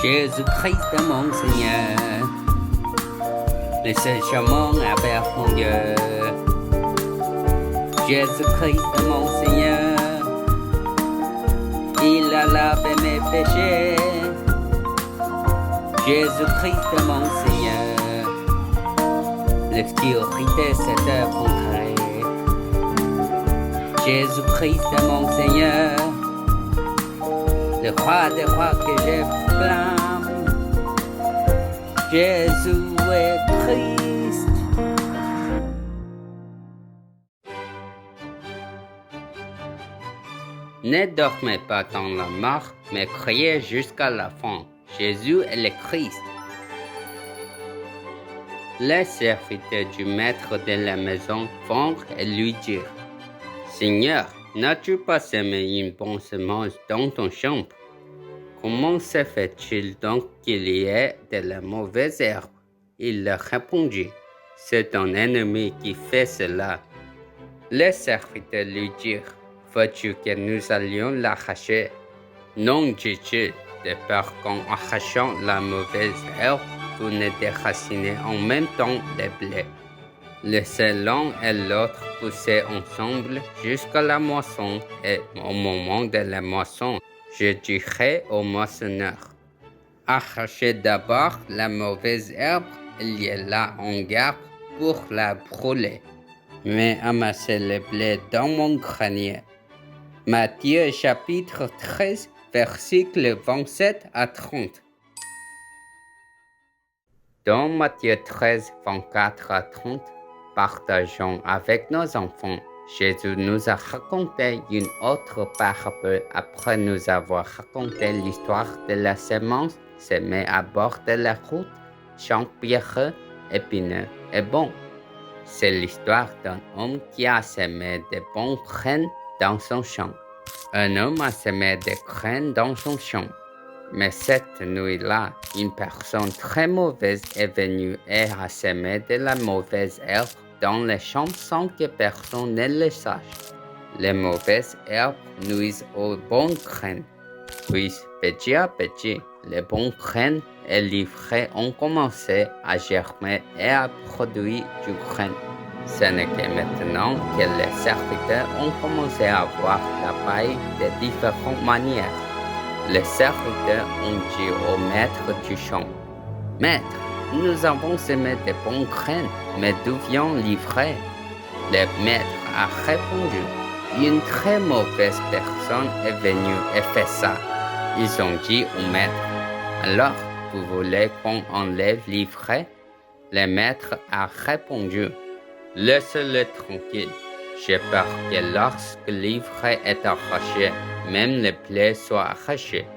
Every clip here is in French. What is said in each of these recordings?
Jésus-Christ est mon Seigneur, le seul chemin vers mon Dieu. Jésus-Christ est mon Seigneur, il a lavé mes péchés. Jésus-Christ est mon Seigneur, l'obscurité s'est effondrée. Jésus-Christ est mon Seigneur, le roi des rois que je blâme. Jésus est Christ. Ne dormez pas dans la mort, mais criez jusqu'à la fin. Jésus est le Christ. Les serviteurs du maître de la maison vinrent et lui dirent: Seigneur, n'as-tu pas semé une bonne semence dans ton champ? Comment se fait-il donc qu'il y ait de la mauvaise herbe? Il leur répondit: C'est ton ennemi qui fait cela. Les serviteurs lui dirent: Veux-tu que nous allions l'arracher? Non, dit-il, de peur qu'en arrachant la mauvaise herbe, vous ne déracinez en même temps les blés. Laissez l'un et l'autre pousser ensemble jusqu'à la moisson, et au moment de la moisson, je dirai au moissonneur: Arrachez d'abord la mauvaise herbe, il y a là en garde pour la brûler, mais amassez le blé dans mon grenier. Matthieu chapitre 13, versets 27 à 30. Dans Matthieu 13, 24 à 30, partageons avec nos enfants. Jésus nous a raconté une autre parabole après nous avoir raconté l'histoire de la semence semée à bord de la route, champ pierreux, épineux et bon. C'est l'histoire d'un homme qui a semé de bons graines dans son champ. Un homme a semé des graines dans son champ. Mais cette nuit-là, une personne très mauvaise est venue et a semé de la mauvaise herbe dans les champs sans que personne ne le sache. Les mauvaises herbes nuisent aux bonnes graines. Puis, petit à petit, les bonnes graines et l'ivraie ont commencé à germer et à produire du grain. Ce n'est que maintenant que les serviteurs ont commencé à voir la paille de différentes manières. Les serviteurs ont dit au maître du champ: Maître, nous avons semé de bonnes graines, mais d'où vient l'ivraie? Le maître a répondu: Une très mauvaise personne est venue et fait ça. Ils ont dit au maître: Alors, vous voulez qu'on enlève l'ivraie? Le maître a répondu: Laissez-le tranquille. J'ai peur que lorsque l'ivraie est arrachée, même le blé soit arraché.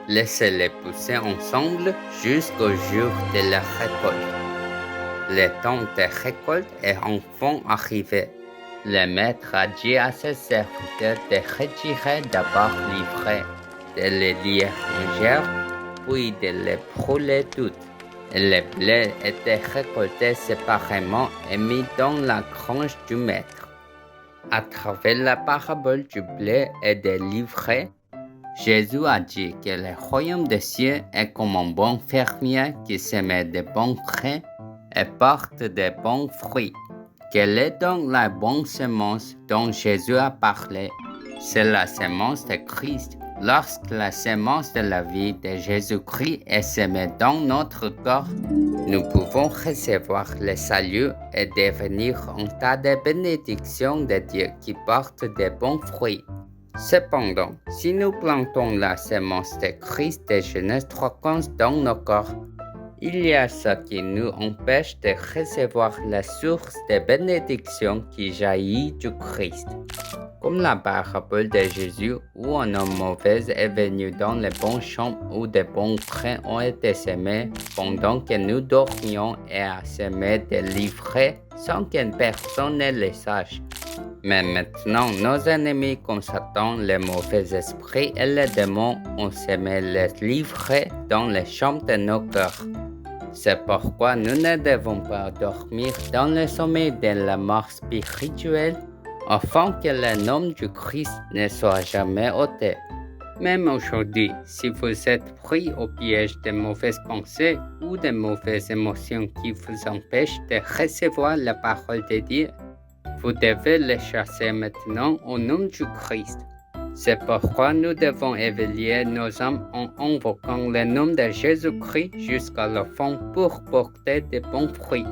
Laissez-les pousser ensemble jusqu'au jour de la récolte. Le temps de récolte est enfin arrivé. Le maître a dit à ses serviteurs de retirer d'abord l'ivraie, de les lier en gerbe, puis de les brûler toutes. Le blé était récolté séparément et mis dans la grange du maître. À travers la parabole du blé et de l'ivraie, Jésus a dit que le royaume des cieux est comme un bon fermier qui sème de bons grains et porte de bons fruits. Quelle est donc la bonne semence dont Jésus a parlé? C'est la semence de Christ. Lorsque la semence de la vie de Jésus-Christ est semée dans notre corps, nous pouvons recevoir le salut et devenir un tas de bénédictions de Dieu qui portent de bons fruits. Cependant, si nous plantons la semence de Christ de Genèse 3:15 dans nos corps, il y a ce qui nous empêche de recevoir la source de bénédiction qui jaillit du Christ. Comme la parabole de Jésus où un homme mauvais est venu dans les bons champs où de bons grains ont été semés pendant que nous dormions et a semé de l'ivraie sans qu'une personne ne le sache. Mais maintenant, nos ennemis comme Satan, les mauvais esprits et les démons ont semé l'ivraie dans les champs de nos cœurs. C'est pourquoi nous ne devons pas dormir dans le sommeil de la mort spirituelle, afin que le nom du Christ ne soit jamais ôté. Même aujourd'hui, si vous êtes pris au piège de mauvaises pensées ou de mauvaises émotions qui vous empêchent de recevoir la parole de Dieu, vous devez les chasser maintenant au nom du Christ. C'est pourquoi nous devons éveiller nos âmes en invoquant le nom de Jésus-Christ jusqu'à la fin pour porter de bons fruits.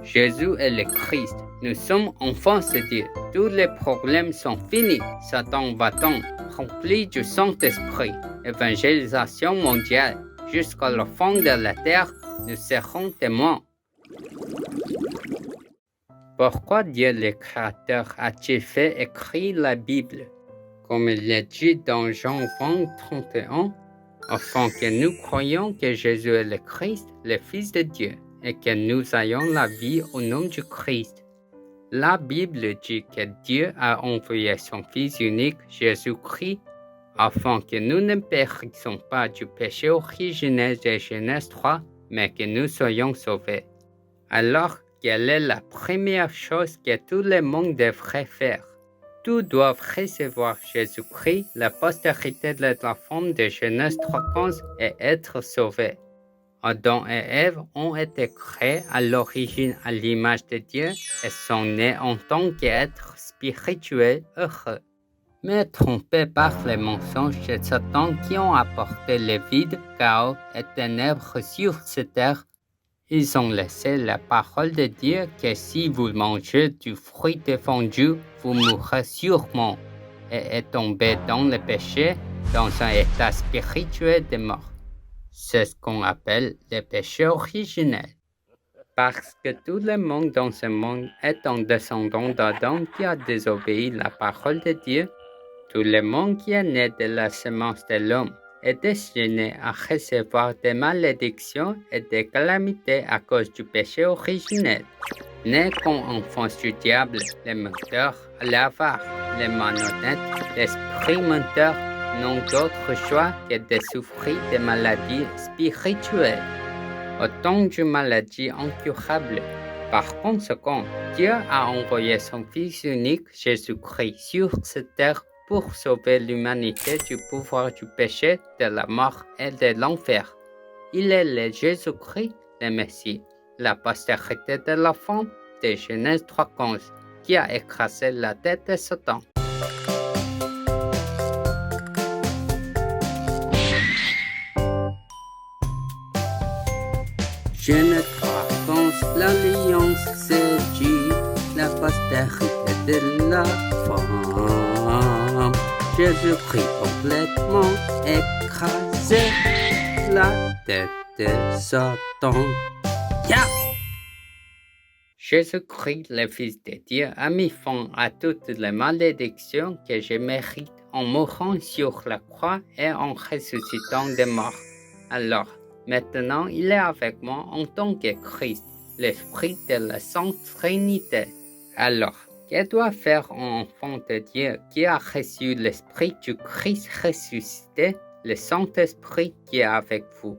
Jésus est le Christ. Nous sommes enfants de Dieu. Tous les problèmes sont finis. Satan va-t-en, rempli du Saint-Esprit. Évangélisation mondiale. Jusqu'à la fin de la terre, nous serons témoins. Pourquoi Dieu le Créateur a-t-il fait écrire la Bible? Comme il est dit dans Jean 20, 31, afin que nous croyions que Jésus est le Christ, le Fils de Dieu, et que nous ayons la vie au nom du Christ. La Bible dit que Dieu a envoyé son Fils unique, Jésus-Christ, afin que nous ne périssions pas du péché originel de Genèse 3, mais que nous soyons sauvés. Alors, quelle est la première chose que tout le monde devrait faire? Tous doivent recevoir Jésus-Christ, la postérité de la femme de Genèse 3:15 et être sauvés. Adam et Ève ont été créés à l'origine à l'image de Dieu et sont nés en tant qu'êtres spirituels heureux. Mais trompés par les mensonges de Satan qui ont apporté le vide, chaos et ténèbres sur cette terre, ils ont laissé la parole de Dieu que si vous mangez du fruit défendu, vous mourrez sûrement, et est tombé dans le péché, dans un état spirituel de mort. C'est ce qu'on appelle le péché originel. Parce que tout le monde dans ce monde est un descendant d'Adam qui a désobéi la parole de Dieu, tout le monde qui est né de la semence de l'homme est destiné à recevoir des malédictions et des calamités à cause du péché originel. Né comme enfants du diable, les menteurs, l'avare, les malhonnêtes, l'esprit menteur n'ont d'autre choix que de souffrir des maladies spirituelles, autant de maladies incurables. Par conséquent, Dieu a envoyé son Fils unique, Jésus-Christ, sur cette terre pour sauver l'humanité du pouvoir du péché, de la mort et de l'enfer. Il est le Jésus-Christ, le Messie, la postérité de la femme de Genèse 3:15, qui a écrasé la tête de Satan. Genèse 3:15, l'alliance c'est Dieu, la postérité de la femme. Jésus-Christ complètement écrasé la tête de Satan. Yeah! Jésus-Christ, le Fils de Dieu, a mis fin à toutes les malédictions que je mérite en mourant sur la croix et en ressuscitant des morts. Alors, maintenant, il est avec moi en tant que Christ, l'Esprit de la Sainte Trinité. Alors, que doit faire un enfant de Dieu qui a reçu l'Esprit du Christ ressuscité, le Saint-Esprit qui est avec vous?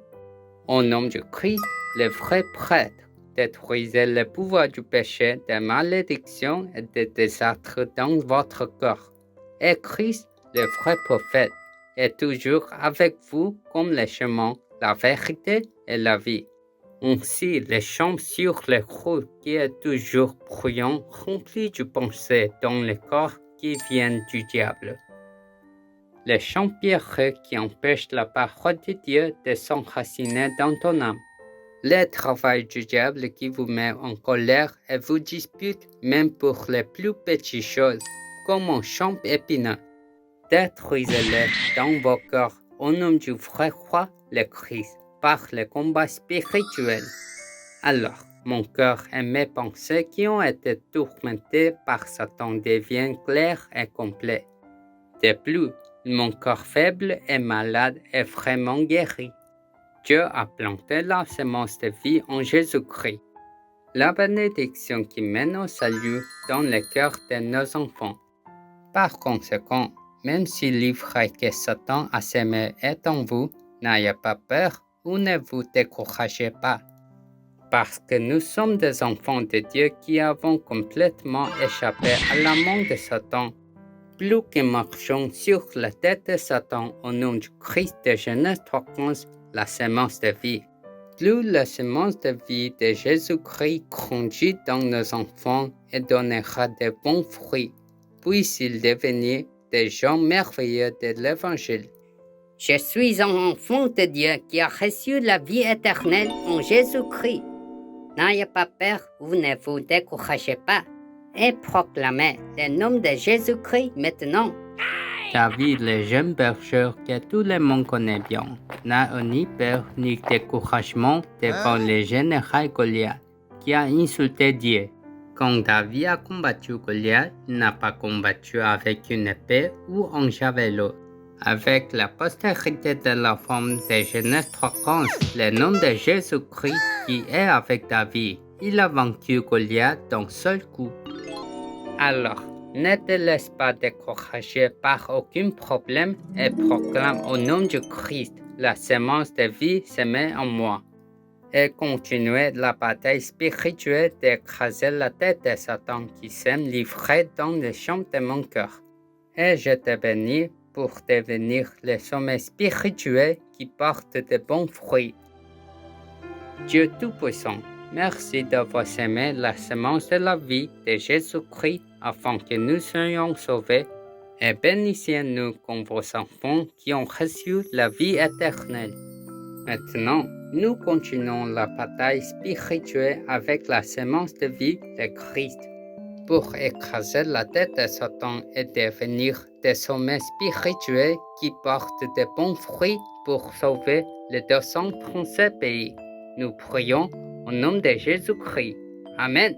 Au nom du Christ, le vrai prêtre, détruisez le pouvoir du péché, des malédictions et des désastres dans votre corps. Et Christ, le vrai prophète, est toujours avec vous comme le chemin, la vérité et la vie. Ainsi, les champs sur les routes qui est toujours bruyant, remplis de pensées dans le corps qui viennent du diable. Les champs pierreux qui empêchent la parole de Dieu de s'enraciner dans ton âme. Le travail du diable qui vous met en colère et vous dispute même pour les plus petites choses, comme un champ épineux. Détruisez-le dans vos corps au nom du vrai roi, le Christ, par le combat spirituel. Alors, mon cœur et mes pensées qui ont été tourmentées par Satan deviennent clairs et complets. De plus, mon corps faible et malade est vraiment guéri. Dieu a planté la semence de vie en Jésus-Christ, la bénédiction qui mène au salut dans le cœur de nos enfants. Par conséquent, même si l'ivraie que Satan a semé est en vous, n'ayez pas peur ou ne vous découragez pas. Parce que nous sommes des enfants de Dieu qui avons complètement échappé à la main de Satan. plus que marchons sur la tête de Satan au nom du Christ de Genèse 3:15, la semence de vie. Plus la semence de vie de Jésus-Christ grandit dans nos enfants et donnera de bons fruits, puissent-ils devenir des gens merveilleux de l'Évangile. Je suis un enfant de Dieu qui a reçu la vie éternelle en Jésus-Christ. N'ayez pas peur, vous ne vous découragez pas, et proclamez le nom de Jésus-Christ maintenant. David, le jeune berger que tout le monde connaît bien, n'a ni peur ni découragement devant le général Goliath, qui a insulté Dieu. Quand David a combattu Goliath, il n'a pas combattu avec une épée ou un javelot. Avec la postérité de la femme de Genèse 3:15, le nom de Jésus-Christ qui est avec David, il a vaincu Goliath d'un seul coup. Alors, ne te laisse pas décourager par aucun problème et proclame au nom du Christ la semence de vie semée en moi. Et continuez la bataille spirituelle d'écraser la tête de Satan qui s'aime livrer dans le champ de mon cœur. Et je te bénis pour devenir le sommet spirituel qui porte de bons fruits. Dieu Tout-Puissant, merci d'avoir semé la semence de la vie de Jésus-Christ afin que nous soyons sauvés, et bénissez-nous comme vos enfants qui ont reçu la vie éternelle. Maintenant, nous continuons la bataille spirituelle avec la semence de vie de Christ pour écraser la tête de Satan et devenir des sommets spirituels qui portent de bons fruits pour sauver les 237 pays. Nous prions au nom de Jésus-Christ. Amen.